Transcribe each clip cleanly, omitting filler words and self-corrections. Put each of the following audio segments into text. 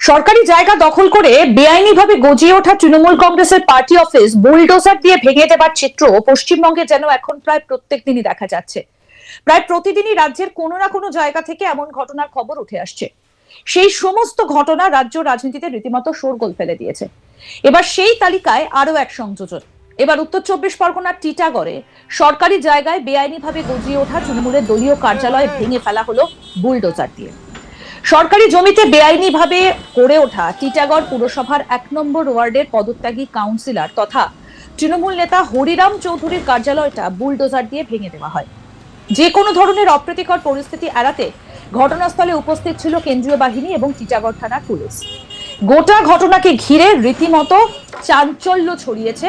সরকারি জায়গা দখল করে বেআইনিভাবে গজিয়ে ওঠা তৃণমূল কংগ্রেসের পার্টি অফিস বুলডোজার দিয়ে ভেঙে দেবার চিত্র পশ্চিমবঙ্গে যেন এখন প্রায় প্রত্যেক দিনই দেখা যাচ্ছে। প্রায় প্রতিদিনই রাজ্যের কোনো না কোনো জায়গা থেকে এমন ঘটনার খবর উঠে আসছে। সেই সমস্ত ঘটনা রাজ্য রাজনীতিতে রীতিমতো শোরগোল ফেলে দিয়েছে। এবার সেই তালিকায় আরো এক সংযোজন। এবার উত্তর চব্বিশ পরগনার টিটাগড়ে সরকারি জায়গায় বেআইনিভাবে গজিয়ে ওঠা তৃণমূলের দলীয় কার্যালয় ভেঙে ফেলা হলো বুলডোজার দিয়ে। সরকারি জমিতে বেআইনিভাবে গড়ে ওঠা টিটাগড় পুরসভার ১ নম্বর ওয়ার্ডের পদত্যাগী কাউন্সিলর তথা তৃণমূল নেতা হরিরাম চৌধুরীর কার্যালয়টা বুলডোজার দিয়ে ভেঙে দেওয়া হয়। যে কোনো ধরনের অপ্রীতিকর পরিস্থিতি এড়াতে ঘটনাস্থলে উপস্থিত ছিল কেন্দ্রীয় বাহিনী এবং টিটাগড় থানার পুলিশ। গোটা ঘটনাকে ঘিরে রীতিমতো চাঞ্চল্য ছড়িয়েছে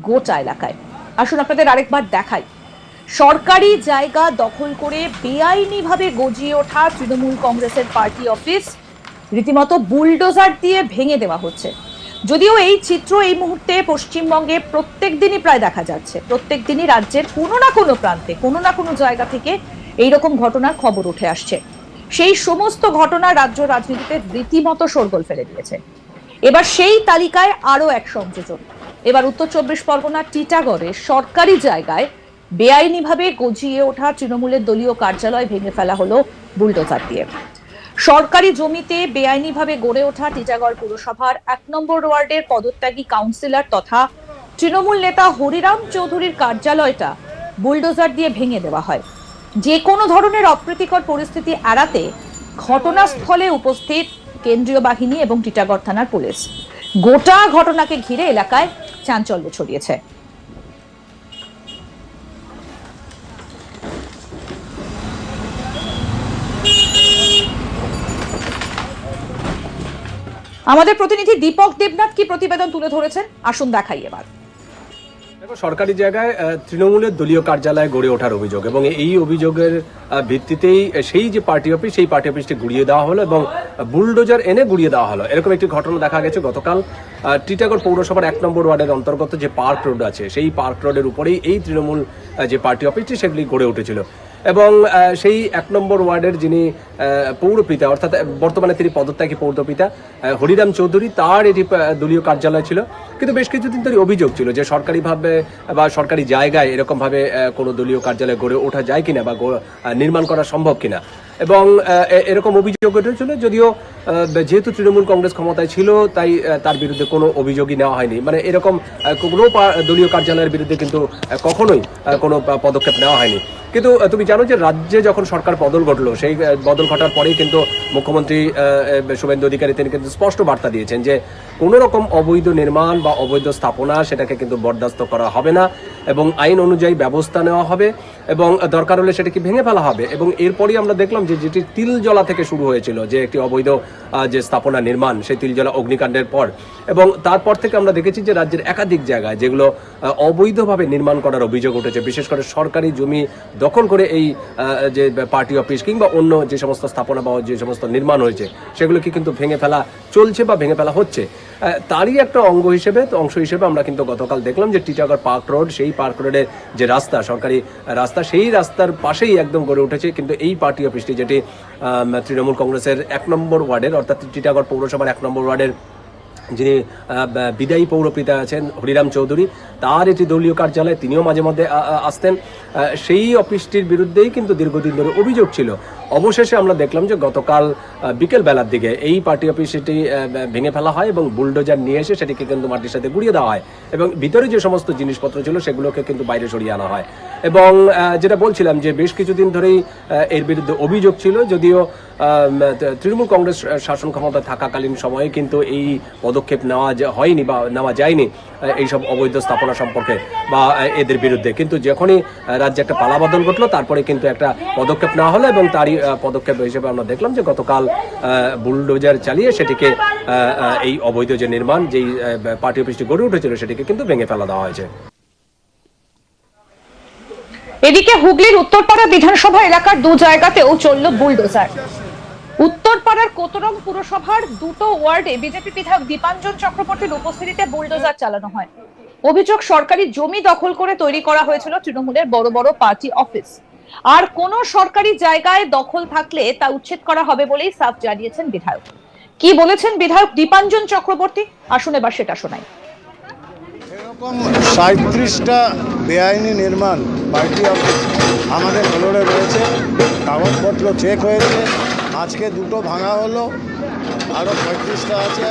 গোটা এলাকায়। আসুন আপনাদের আরেকবার দেখাই। সরকারি জায়গা দখল করে বেআইনিভাবে গজিয়ে ওঠা তৃণমূল কংগ্রেসের পার্টি অফিস রীতিমতো বুলডোজার দিয়ে ভেঙে দেওয়া হচ্ছে। যদিও এই চিত্র এই মুহূর্তে পশ্চিমবঙ্গে প্রত্যেক দিনই প্রায় দেখা যাচ্ছে। প্রত্যেক দিনই রাজ্যের কোনো না কোনো প্রান্তে কোনো না কোনো জায়গা থেকে এইরকম ঘটনার খবর উঠে আসছে। সেই সমস্ত ঘটনা রাজ্য রাজনীতিতে রীতিমতো শোরগোল ফেলে দিয়েছে। এবার সেই তালিকায় আরো এক সংযোজন। এবার উত্তর চব্বিশ পরগনার টিটাগড়ে সরকারি জায়গায় বেআইনিভাবে গজিয়ে ওঠা তৃণমূলের দলীয় কার্যালয় ভেঙে ফেলা হলো বুলডোজার দিয়ে। সরকারি জমিতে বেআইনিভাবে গড়ে ওঠা টিটাগড় পুরসভার ১ নম্বর ওয়ার্ডের পদত্যাগী কাউন্সিলর তথা তৃণমূল নেতা হরিরাম চৌধুরীর কার্যালয়টা বুলডোজার দিয়ে ভেঙে দেওয়া হয়। যে কোনো ধরনের অপ্রীতিকর পরিস্থিতি এড়াতে ঘটনাস্থলে উপস্থিত কেন্দ্রীয় বাহিনী এবং টিটাগড় থানার পুলিশ। গোটা ঘটনাকে ঘিরে এলাকায় চাঞ্চল্য ছড়িয়েছে। আমাদের প্রতিনিধি দীপক দেবনাথ কি প্রতিবেদন তুলে ধরেছেন, আসুন দেখাই এবার। দেখো, সরকারি জায়গায় তৃণমূলের দলীয় কার্যালয় গড়ে ওঠার অভিযোগ এবং এই অভিযোগের ভিত্তিতেই সেই যে পার্টি অফিস সেই পার্টি অফিসটি গুড়িয়ে দেওয়া হলো এবং বুলডোজার এনে গুড়িয়ে দেওয়া হলো। এরকম একটি ঘটনা দেখা গেছে গতকাল টিটাগড় পৌরসভার ১ নম্বর ওয়ার্ডের অন্তর্গত যে পার্ক রোড আছে সেই পার্ক রোডের উপরেই এই তৃণমূল যে পার্টি অফিসটি সেগুলি গড়ে উঠেছিল এবং সেই ১ নম্বর ওয়ার্ডের যিনি পৌরপিতা অর্থাৎ বর্তমানে তিনি পদত্যাগী পৌরপিতা হরিরাম চৌধুরী, তার এটি দলীয় কার্যালয় ছিল। কিন্তু বেশ কিছুদিন ধরে অভিযোগ ছিল যে সরকারিভাবে বা সরকারি জায়গায় এরকমভাবে কোনো দলীয় কার্যালয় গড়ে ওঠা যায় কিনা বা নির্মাণ করা সম্ভব কিনা এবং এরকম অভিযোগ উঠেছিল। যদিও যেহেতু তৃণমূল কংগ্রেস ক্ষমতায় ছিল তাই তার বিরুদ্ধে কোনো অভিযোগই নেওয়া হয়নি। মানে এরকম কোনো দলীয় কার্যালয়ের বিরুদ্ধে কিন্তু কখনোই কোনো পদক্ষেপ নেওয়া হয়নি। কিন্তু তুমি জানো যে রাজ্যে যখন সরকার বদল ঘটলো সেই বদল ঘটার পরেই কিন্তু মুখ্যমন্ত্রী শুভেন্দু অধিকারী তিনি কিন্তু স্পষ্ট বার্তা দিয়েছেন যে কোনো রকম অবৈধ নির্মাণ বা অবৈধ স্থাপনা সেটাকে কিন্তু বরদাস্ত করা হবে না এবং আইন অনুযায়ী ব্যবস্থা নেওয়া হবে এবং দরকার হলে সেটাকে ভেঙে ফেলা হবে। এবং এরপরই আমরা দেখলাম যে যেটি তিলজলা থেকে শুরু হয়েছিল যে একটি অবৈধ যে স্থাপনা নির্মাণ সেই তিলজলা অগ্নিকাণ্ডের পর এবং তারপর থেকে আমরা দেখেছি যে রাজ্যের একাধিক জায়গায় যেগুলো অবৈধভাবে নির্মাণ করার অভিযোগ উঠেছে, বিশেষ করে সরকারি জমি দখল করে এই যে পার্টি অফিস কিংবা অন্য যে সমস্ত স্থাপনা বা যে সমস্ত নির্মাণ হয়েছে সেগুলোকে কিন্তু ভেঙে ফেলা চলছে বা ভেঙে ফেলা হচ্ছে। তারই একটা অংশ হিসেবে আমরা কিন্তু গতকাল দেখলাম যে টিটাগড় পার্ক রোড, সেই পার্ক রোডের যে রাস্তা সরকারি রাস্তা সেই রাস্তার পাশেই একদম গড়ে উঠেছে কিন্তু এই পার্টি অফিসটি, যেটি তৃণমূল কংগ্রেসের ১ নম্বর ওয়ার্ডের অর্থাৎ টিটাগড় পৌরসভার ১ নম্বর ওয়ার্ডের যিনি বিদায়ী পৌরপিতা আছেন হরিরাম চৌধুরী, তার এটি দলীয় কার্যালয়, তিনিও মাঝে মধ্যে আসতেন। সেই অফিসটির বিরুদ্ধেই কিন্তু দীর্ঘদিন ধরে অভিযোগ ছিল। অবশেষে আমরা দেখলাম যে গতকাল বিকেল বেলার দিকে এই পার্টি অফিসটি ভেঙে ফেলা হয় এবং বুলডোজার নিয়ে এসে সেটিকে কিন্তু মাটির সাথে গুঁড়িয়ে দেওয়া হয় এবং ভিতরে যে সমস্ত জিনিসপত্র ছিল সেগুলোকে কিন্তু বাইরে সরিয়ে আনা হয়। এবং যেটা বলছিলাম যে বেশ কিছুদিন ধরেই এর বিরুদ্ধে অভিযোগ ছিল, যদিও তৃণমূল কংগ্রেস শাসন ক্ষমতা থাকাকালীন সময়ে কিন্তু এই পদক্ষেপ নেওয়া হয়নি বা নেওয়া যায়নি এইসব অবৈধ স্থাপনা সম্পর্কে বা এদের বিরুদ্ধে। কিন্তু যখনই রাজ্যে একটা পালাবদল ঘটলো তারপরে কিন্তু একটা পদক্ষেপ নেওয়া হলো এবং তারই পদক্ষেপ হিসেবে আমরা দেখলাম যে গতকাল বুলডোজার চালিয়ে সেটিকে এই অবৈধ যে নির্মাণ যেই পার্টি অফিসটি গড়ে উঠেছিল সেটিকে কিন্তু ভেঙে ফেলা দেওয়া হয়েছে। এদিকে হুগলির উত্তরপাড়া বিধানসভা এলাকার দু জায়গাতেও চলল বুলডোজার। উত্তরপাড়ার কোতরং পুরসভার দুটো ওয়ার্ডে বিজেপি বিধায়ক দীপাঞ্জন চক্রবর্তীর উপস্থিতিতে বুলডোজার চালানো হয়। অভিযোগ, সরকারি জমি দখল করে তৈরি করা হয়েছিল তৃণমূলের বড় বড় পার্টি অফিস। আর কোন সরকারি জায়গায় দখল থাকলে তা উচ্ছেদ করা হবে বলেই সাফ জানিয়েছেন বিধায়ক। কি বলেছেন বিধায়ক দীপাঞ্জন চক্রবর্তী, আসুন এবার সেটা শোনাই। এরকম 37টা বেআইনি নির্মাণ পার্টি অফিস আমাদের ফ্লোরে রয়েছে, কাগজপত্র চেক হয়েছে, আজকে 2টো ভাঙা হলো, আরও 35টা আছে।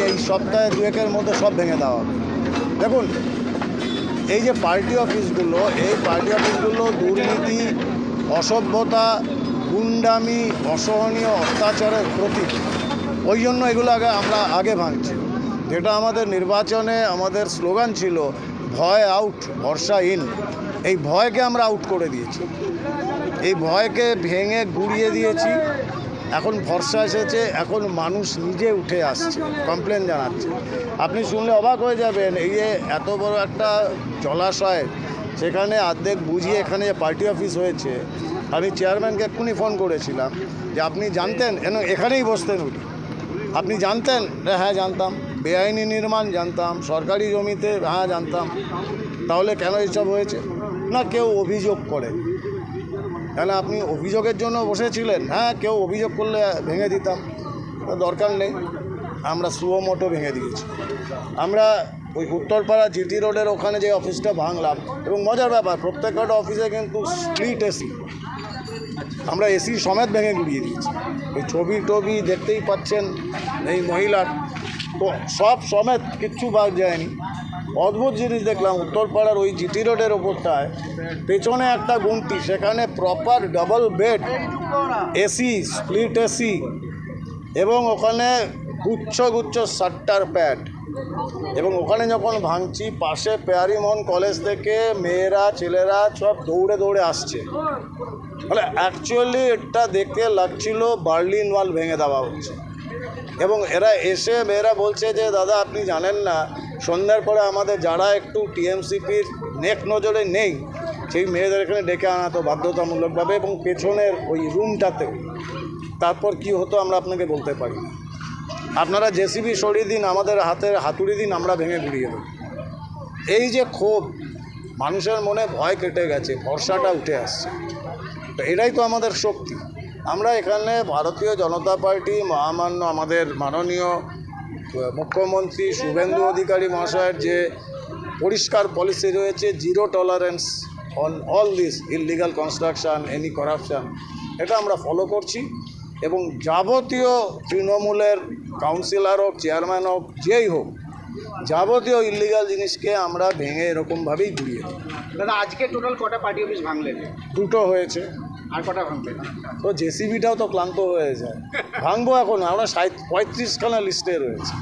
এই সপ্তাহে 2-1-এর মধ্যে সব ভেঙে দেওয়া হবে। দেখুন, এই যে পার্টি অফিসগুলো, এই পার্টি অফিসগুলো দুর্নীতি, অসভ্যতা, গুন্ডামি, অসহনীয় অত্যাচারের প্রতীক। ওই জন্য এগুলো আমরা আগে ভাঙছি। যেটা আমাদের নির্বাচনে আমাদের স্লোগান ছিল, ভয় আউট ভরসা ইন। এই ভয়কে আমরা আউট করে দিয়েছি, এই ভয়কে ভেঙে গুড়িয়ে দিয়েছি। এখন ভরসা এসেছে, এখন মানুষ নিজে উঠে আসছে, কমপ্লেন জানাচ্ছে। আপনি শুনলে অবাক হয়ে যাবেন, এই যে এত বড় একটা জলাশয়, সেখানে অর্ধেক বুঝিয়ে এখানে যে পার্টি অফিস হয়েছে, আমি চেয়ারম্যানকে এক্ষুনি ফোন করেছিলাম যে আপনি জানতেন, এখানেই বসতেন উনি, আপনি জানতেন? হ্যাঁ জানতাম। বেআইনি নির্মাণ জানতাম, সরকারি জমিতে হ্যাঁ জানতাম। তাহলে কেন এইসব হয়েছে? না, কেউ অভিযোগ করে। কেন আপনি অভিযোগের জন্য বসেছিলেন? হ্যাঁ, কেউ অভিযোগ করলে ভেঙে দিতাম, দরকার নেই। আমরা সুমোটো ভেঙে দিয়েছি। আমরা ওই উত্তরপাড়া জিটি রোডের ওখানে যে অফিসটা ভাঙলাম, এবং মজার ব্যাপার, প্রত্যেকটা অফিসে কিন্তু স্প্লিট এসি, আমরা এসি সমেত ভেঙে গুড়িয়ে দিয়েছি। ওই ছবি দেখতেই পাচ্ছেন এই মহিলার, তো সব সমেত কিচ্ছু বাদ যায়নি। অদ্ভুত জিনিস দেখলাম, উত্তরপাড়ার ওই জিটি রোডের ওপরটায় পেছনে একটা গুমটি, সেখানে proper double bed, AC, split AC, এবং ওখানে গুচ্ছ শাটার প্যাড। এবং ওখানে যখন ভাঙছি, পাশে পেয়ারিমোহন কলেজ থেকে মেয়েরা, ছেলেরা সব দৌড়ে আসছে। মানে অ্যাকচুয়ালি এটা দেখতে লাগছিল বার্লিন ওয়াল ভেঙে দেওয়া হচ্ছে। এবং এরা এসে মেয়েরা বলছে যে দাদা আপনি জানেন না, সন্ধ্যার পরে আমাদের যারা একটু টিএমসিপির নেক নজরে নেই, সেই মেয়েদের এখানে ডেকে আনাতো বাধ্যতামূলকভাবে, এবং পেছনের ওই রুমটাতেও। তারপর কি হতো আমরা আপনাকে বলতে পারি না। আপনারা জেসিবি সরিয়ে দিন, আমাদের হাতের হাতুড়ি দিন, আমরা ভেঙে গুড়িয়ে দেব। এই যে ক্ষোভ, মানুষের মনে ভয় কেটে গেছে, ভরসাটা উঠে আসছে। তো এটাই তো আমাদের শক্তি। আমরা এখানে ভারতীয় জনতা পার্টি, মহামান্য আমাদের মাননীয় মুখ্যমন্ত্রী শুভেন্দু অধিকারী মহাশয়ের যে পরিষ্কার পলিসি রয়েছে, zero tolerance on all this illegal construction, any corruption, এটা আমরা ফলো করছি। এবং যাবতীয় তৃণমূলের কাউন্সিলর হোক, চেয়ারম্যান হোক, যেই হোক, যাবতীয় ইললিগাল জিনিসকে আমরা ভেঙে এরকমভাবেই ঘুরিয়ে দিই। দাদা, আজকে টোটাল কটা পার্টি অফিস ভাঙলেন? 2টো হয়েছে। আর কটা ভাঙলেন? তো জেসিবিটাও তো ক্লান্ত হয়ে যায়, ভাঙবো এখন। আমরা 35খানা লিস্টে রয়েছে।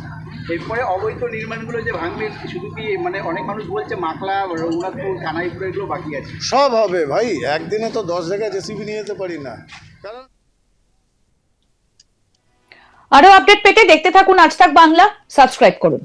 এরপরে অবৈধ নির্মাণগুলো যে ভাঙলেন, শুধু কি মানে অনেক মানুষ বলছে মাকলা, রঘুনাথপুর, কানাইপুর এগুলো বাকি আছে? সব হবে ভাই, একদিনে তো 10 জায়গায় জেসিবি নিয়ে যেতে পারি না। কারণ আরো আপডেট পেতে দেখতে থাকুন আজ তাক বাংলা, সাবস্ক্রাইব করুন।